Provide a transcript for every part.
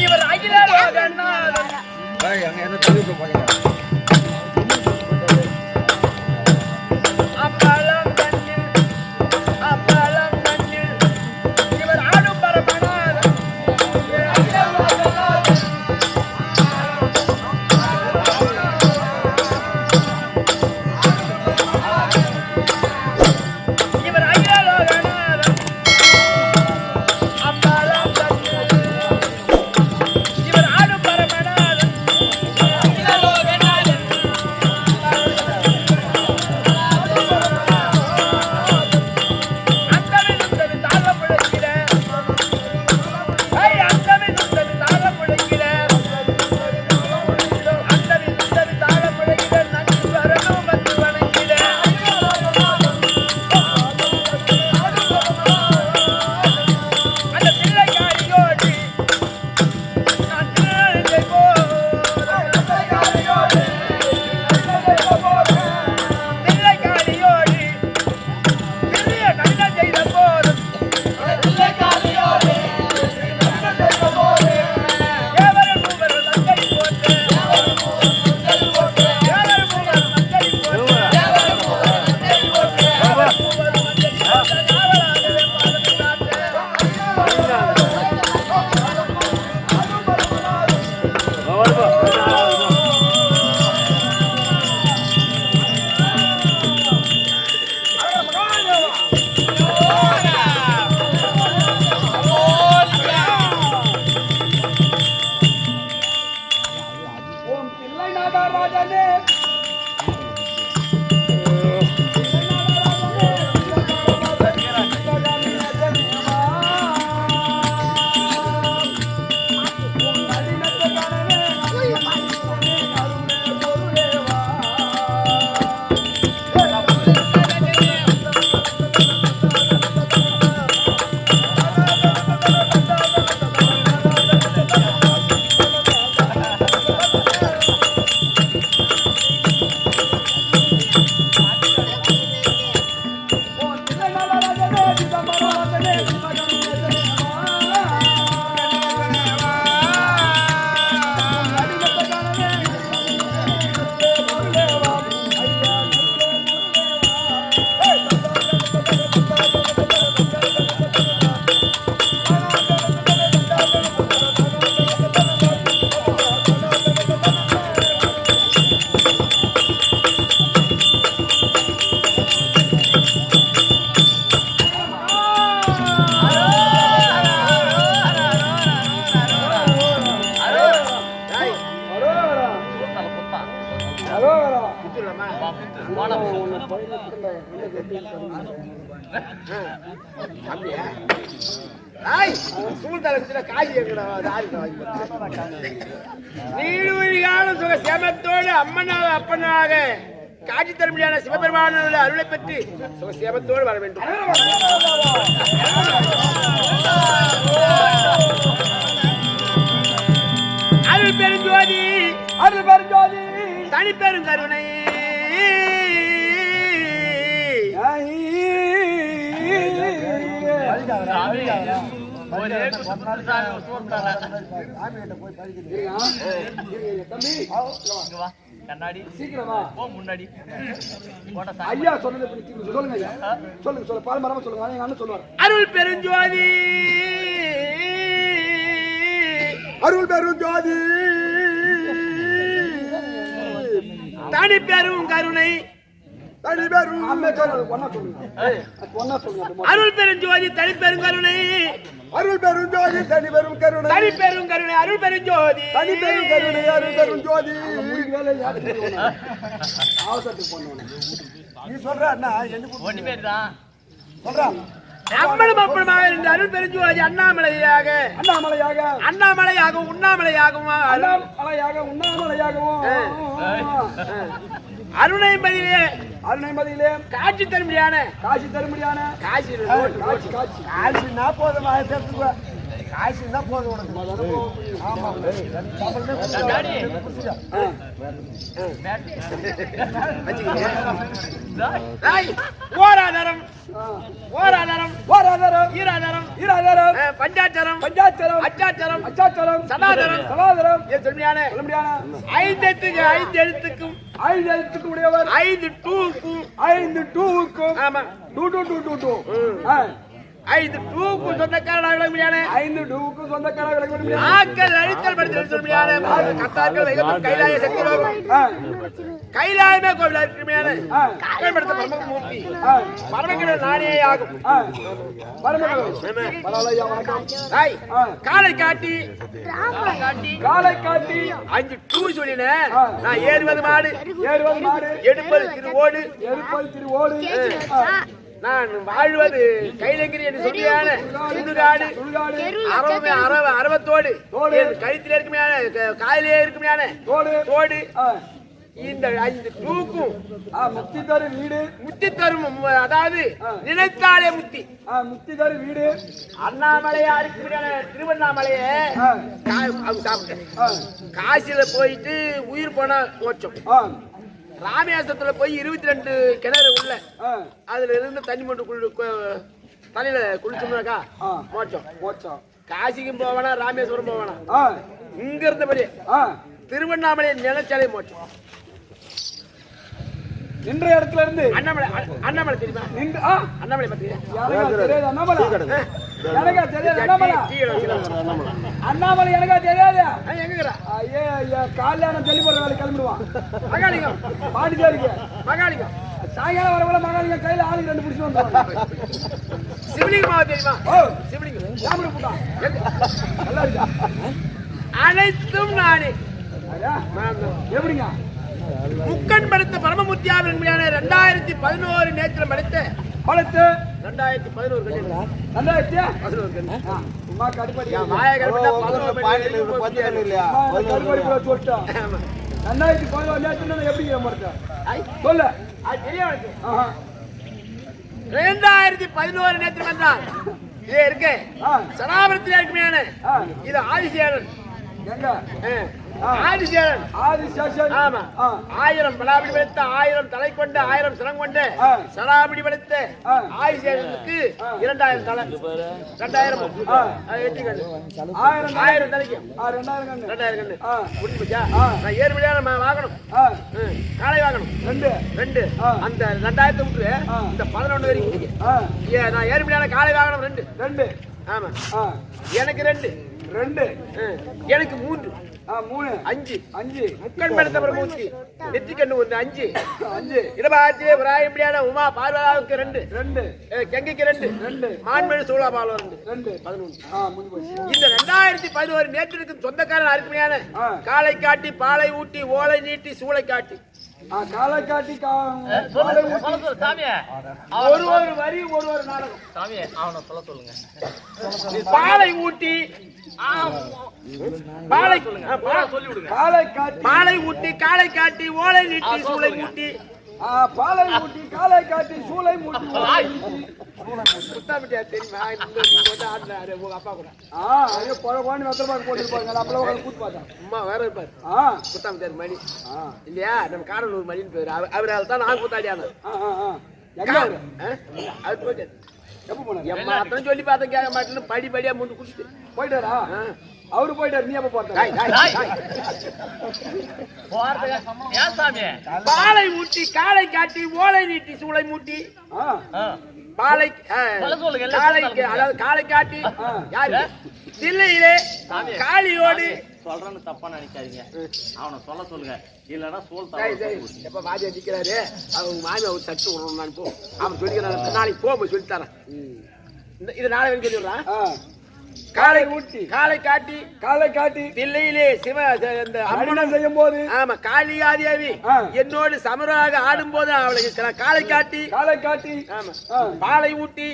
இவர் அகில லோகநாதன் என்ன தெரிவிக்க போறீங்க? நீடுவழிகால சுக சேமத்தோடு அம்மனாக அப்பனாக காட்சி தரும்படியான சிவபெருமானுடைய அருளை பற்றி சுக சேமத்தோடு வர வேண்டும். அருள் பெருஞ்சோதி அருள் பெருஞ்சோதி தனி பெருங்கருணை கண்ணாடி சீக்கிரமா முன்னாடி ஐயா சொன்னது சொல்லுங்க ஐயா சொல்லுங்க சொல்ல பால் மரமா சொல்லுங்க எங்க அண்ணன் சொல்லுவார். அருள் பெருஞ்சோதி அருள் பெருஞ்சோதி தனி பெரும் கருணை அருள் பெருஞ்சோதி தனி பெரும் கருணை அருள் பெருஞ்சோதி தனி பெரும் கருணை தனி பெரும் கருணை அருள் பெருஞ்சோதி தனி பெரும் கருணை அருள் பெருஞ்சோதி. நீ சொல்ற அண்ணா ஒண்ணு பேர் தான் சொல்றான். அம்மனும் அப்பனுமாக இருந்து அருள் பெருஞ்சோதி அண்ணாமலையாக அண்ணாமலையாக அண்ணாமலையாகவும் உண்ணாமலையாகவும் அண்ணாமலையாக உண்ணாமலையாகவும் அருணைமதியிலே அருணைமதியிலே காட்சி தரும்படியான காட்சி தரும்படியான காட்சி காட்சி காட்சி காட்சி நான் போதுமா காசு இருந்தா போதும் உனக்கு. ஆமா. ஓராதாரம் ஓராதாரம் ஓராதாரம் ஈராதாரம் ஈராதாரம் பஞ்சாட்சரம் பஞ்சாட்சரம் அச்சாட்சரம் அச்சாட்சரம் சதாதாரம் சதாதாரம் சொல்லியான சொல்லும்படியான 5 எழுத்துக்கும் 5 எழுத்துக்கு உடையவர் 5 டூக்கும் 5 டூவுக்கும் ஆமா two two two two two 5 டூக்கும் சொந்தக்காரனாக முடியான 5 டூவுக்கும் சொந்தக்கார விளக்க முடியாது. ஆக்கள் அழித்தல் படுத்தல் சொல்லியான கத்தார்கள் வைகத்தில் கைலாய சக்தி கைலாயமே கோவில் இருக்கிறமையான ஆக்கள் படுத்த பரமமூர்த்தி பரமக்கிட நானே ஆகும். பரவாயில்லையா வணக்கம். காலை காட்டி காலை காட்டி 5 டூ சொல்லினேன். நான் ஏறுவது மாடு ஏறுவது மாடு எடுப்பது திருவோடு எடுப்பது திருவோடு நான் வாழ்வது கைலங்கிரி என்று சொல்லியான சுடுகாடு அரவத்தோடு கழுத்தில் இருக்குமையான காயிலே இருக்குமையான தோடு இந்த 5 டூக்கும் முக்தி தரும் வீடு முத்தி தரும் அதாவது நினைத்தாலே முத்தி முக்தி தரும் வீடு அண்ணாமலையா இருக்குமையான திருவண்ணாமலையே அவங்க சாப்பிட்டேன். காசியில போயிட்டு உயிர் போன மோட்சம். ராமேஸ்வரத்துல போய் 22 கிணறு உள்ள அதுல இருந்து தண்ணி மட்டும் தலையில குளிச்சோம்னாக்கா மோட்சம். மோட்சம். காசிக்கும் போவானா ராமேஸ்வரம் போவானா இங்க இருந்தபடி திருவண்ணாமலை நிலச்சாலை மோட்சம். நின்ற இடத்துல இருந்து அண்ணாமலை தெரியுமா? அண்ணாமலை பத்தியா? தெரியாது அண்ணாமலை எனக்கா தெரியாது அண்ணாமலை அண்ணாமலை எனக்கா தெரியாது. எங்க ஐயா காலையான தெளி போடுற வேலை கிளம்பிடுவான். மகாலிங்கம் பாண்டிச்சேரிக்கு மகாலிங்கம் சாயங்காலம் வரவங்கள மகாலிங்கம் கையில ஆளுக்கு 2 பிடிச்சு வந்துடுவாங்க. சிவலிங்கமா தெரியுமா? சிவலிங்கம் சாப்பிட போட்டான் நல்லா இருக்கா? அனைத்தும் நானே. எப்படிங்க முக்கன் படுத்த பரமமூர்த்தியாவின் என்பதான 2011 நேற்று படுத்த படுத்து 2011 சும்மா கடுப்படி மாய கல்பனா 11 சொல்லிட்டா 2011 நேற்று எப்படி சொல்லு தெரியும். 2011 நேற்று வந்தான். இதே இருக்கு சனாபரத்தில் இருக்குமையான இது ஆதிசேரன். எங்க ஆதிசேரன் ஆமா 1000 பலாபடி படைத்த 1000 தலை கொண்ட 1000 சிரம் கொண்ட சலாபடி படைத்த ஆதிசேரனுக்கு 2000 தலை 2000 1000 தலைக்கு 2000 கண்ணு முடிஞ்சு போச்சா? நான் ஏறுபடியா நம்ம வாங்கணும் காளை வாங்கணும் 2 அந்த 2000 விட்டுரு இந்த 11 வரைக்கும் நான் ஏறுபடியான காளை வாங்கணும் 2 ஆமா எனக்கு 2 எனக்கு 3 5 முக்கன் படுத்த பிரமூர்த்தி நெற்றிக்கண்ணு 1 5 இடபாச்சி பிராயம்படியான உமா பார்வதாவுக்கு 2 கங்கைக்கு 2 மான்மேடு சூழாபாலம் 2 11 இந்த 2011 நேற்றிற்கு சொந்தக்காரன் அருமையான காலை காட்டி பாலை ஊட்டி ஓலை நீட்டி சூளை காட்டி காலை காட்டி ஒரு வரி ஒரு நாடகம் சாமி அவனை சொல்ல சொல்லுங்க. பாலை ஊட்டி பாலை சொல்லி விடுங்க. பாலை ஊட்டி காலை காட்டி ஓலை நீட்டி சூளை ஊட்டி பாலை ஊட்டி காலை காட்டி சூளை மூட்டி முத்தாமிட்டியா தெரியுமா? உங்க அப்பா கூட கூத்து பார்த்தேன் அம்மா வேற இருப்பாரு முத்தாமிட்டார் மணி இல்லையா? நம்ம காரனூர் மணின்னு பேரு. அவரால் தான் நான் கூத்தாடியான அது போயிட்டாரு. எப்ப போனாரு? எம்மா அத்தனை சொல்லி பார்த்தேன் கேட்க மாட்டேன்னு படிப்படியா முன்னு குடிச்சிட்டு போயிட்டாரா? அவரு போயிட்டாரு. நீ எப்ப போற? பாலை ஊட்டி காலை காட்டி ஓலை நீட்டி சூளை மூட்டி பாலை அதாவது காலை காட்டி யாரு தில்லையிலே காளியோடு சொல்றேன்னு தப்பா நினைக்காதீங்க. அவனை சொல்ல சொல்லுங்க. இல்லன்னா சோல் எப்ப மாதி நிக்கிறாரு அவங்க மாமி அவர் தட்டு விடணும். நான் போ அவன் சொல்லிக்கிறான். நாளைக்கு போகும்போது சொல்லித்தரேன். இது நாளை வரைக்கும் சொல்லிடுறான். காலை ஊட்டி காலை காட்டி தில்லையிலே சிவ இந்த அம்மனம் செய்யும் போது ஆமா காளியாதேவி என்னோடு சமராக ஆடும் போது அவளுக்கு காலை காட்டி ஆமா பாலை ஊட்டி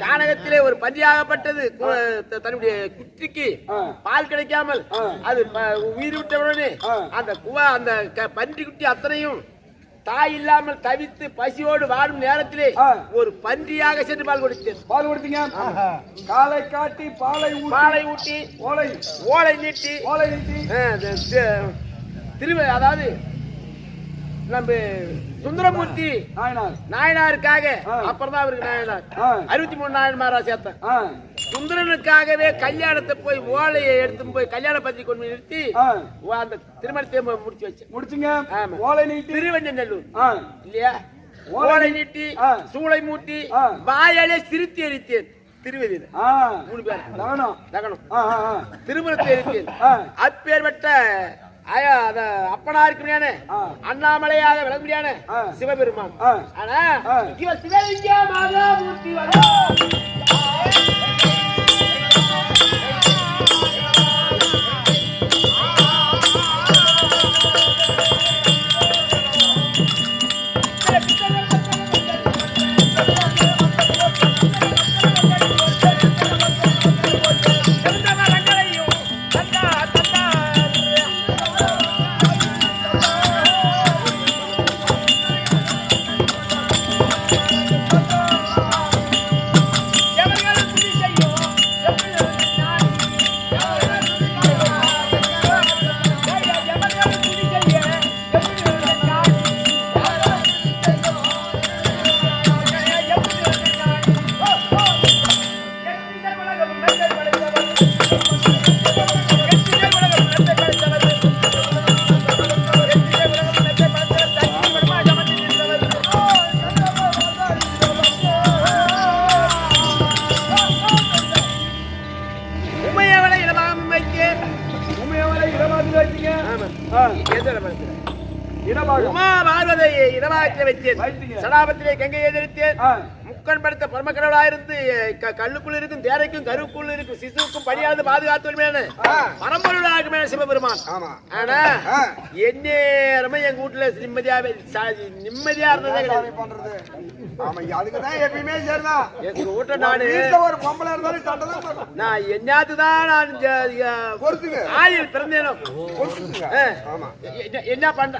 கானகத்திலே ஒரு பந்தியாகப்பட்டது தன்னுடைய குட்டிக்கு பால் கிடைக்காமல் அது உயிர் விட்ட உடனே அந்த பன்றி குட்டி அத்தனையும் தாய் இல்லாமல் தவித்து பசியோடு வாடும் நேரத்திலே ஒரு பன்றியாக சென்று பால் கொடுத்தேன். பால் கொடுத்தீங்க. காலை காட்டி பாலை ஊட்டி ஓலை நீட்டி அதாவது நம்ம சுந்தரமூர்த்தி நாயனாருக்காக அப்புறம் தான் அவருக்கு நாயனார் 63 நாயன்மாரா சேர்த்தேன். சுந்தரனுக்காகவே கல்யாணத்தை போய் ஓலையை எடுத்து போய் கல்யாண பத்திரிக்கை கொண்டு நிறுத்தி அந்த திருமணத்தை முடிச்சு வச்சேன். முடிச்சுங்க. ஓலை நீட்டி திருவெண்ணநல்லூர் இல்லையா? ஓலை நீட்டி சூளை மூட்டி வாயாலே சிரித்து எரித்தேன். திருவதியில 3 பேர் நகனம் திருமணத்தை எரித்தேன். அப்பேற்பட்ட அப்பனா இருக்குமையான அண்ணாமலையாக விளங்குடியான சிவபெருமான். ஆனா இவர் சிவலிங்கமாக மூர்த்தி வர சடாபத்திலே கங்கையை எதிர்த்தேன். முக்கன் படுத்த பரமக்கடவுளாயிருந்து கல்லுக்குள் இருக்கும் தேரைக்கும் கருக்குள் இருக்கும் சிசுவுக்கும் படியாது பாதுகாத்து பரம்பொருளாக சிவபெருமான். ஆனா எந்நேரமே எங்க வீட்டுல நிம்மதியா இருந்ததே கிடையாது. எங்க வீட்டை நான் என்னத்துதான் ஆயில் பிறந்தேனோ என்ன பண்ற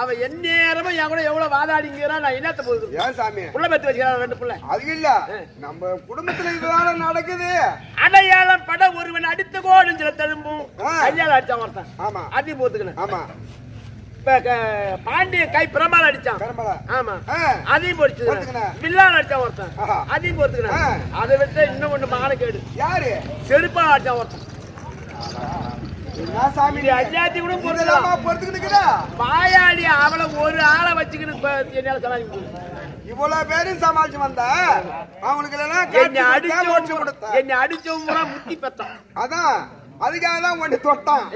அவன் எந்நேரமும் என் கூட எவ்வளவு வாதாடிங்கிறான். நான் என்னத்த போகுது புள்ள பெத்து வச்சுக்கிறான் 2 புள்ள. அது இல்ல நம்ம குடும்பத்துல இதுதான் நடக்குது. அடையாளம் பட ஒருவன் அடித்த கோடு தழும்பும் கல்யாணம் அடிச்சான் ஒருத்தன். ஆமா அதையும் போத்துக்கணும். ஆமா பாண்டிய கை பிரமால் அடிச்சான். ஆமா அதையும் போச்சு. வில்லான் அடிச்சான் ஒருத்தன். அதையும் போத்துக்கணும். அதை விட்டு இன்னும் ஒண்ணு மானக்கேடு. யாரு செருப்பா அடிச்சான் ஒருத்தன். வாயாடி அவளை ஒரு ஆளை வச்சுக்கிட்டு என்னால சமாளிக்க இவ்வளவு பேரும் சமாளிச்சு வந்த அவனுக்கு என்னை அடிச்சவங்க முத்தி பெத்தான். அதான் அதுக்காக தான் ஒண்ணு தொட்டான்.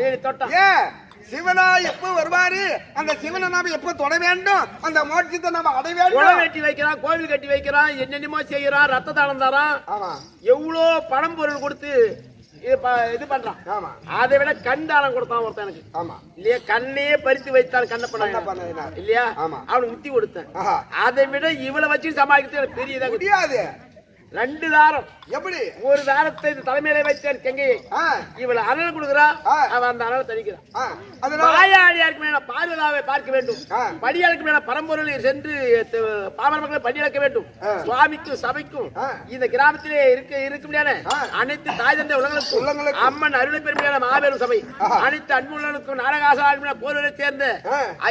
ஏன் சிவனா எப்ப வருவாரு, அந்த சிவனை நாம எப்ப தொட வேண்டும், அந்த மோட்சத்தை நாம அடைய வேண்டும். வெட்டி வைக்கிறான், கோவில் கட்டி வைக்கிறான், என்னென்னமோ செய்யறான், ரத்த தானம் தரான், எவ்வளோ பணம் பொருள் கொடுத்து இது பண்றான். அதை விட கண் தானம் கொடுத்தான் ஒருத்தன் எனக்கு. இல்லையா கண்ணையே பறித்து வைத்தான் கண்ணப்பன இல்லையா அவனுக்கு முத்தி கொடுத்தேன். அதை விட இவளை வச்சு சமாளிக்கிறது பெரிய இதாக முடியாது. 2 தாரம் எப்படி ஒரு தாரத்தை தலைமையில வைத்தேன் கங்கையை. இவளை அனல் கொடுக்குறான், அவன் அந்த அனலை தணிக்கிறான். வாயாடியா இருக்கு மேல பார்வதாவை பார்க்க வேண்டும், படியாளுக்கு மேல பரம்பொருளை சென்று பாமர மக்களை படியளக்க வேண்டும். சுவாமிக்கும் சபைக்கும் இந்த கிராமத்திலே இருக்க முடியாத அனைத்து தாய் தந்தை உலகளுக்கும் அம்மன் அருளை பெருமையான மாபெரும் சபை அனைத்து அன்புள்ளனுக்கும் நாடகாசார போர்வரை சேர்ந்த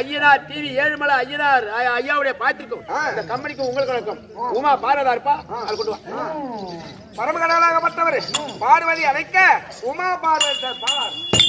ஐயனார் டிவி ஏழுமலை ஐயனார் ஐயாவுடைய பாத்திருக்கும் இந்த கம்பெனிக்கும் உங்களுக்கு வணக்கம். உமா பார்வதா இருப்பா, அது கொண்டு வா. பரமகடலாகப்பட்டவர் பார்வதி அழைக்க உமா பார்வதி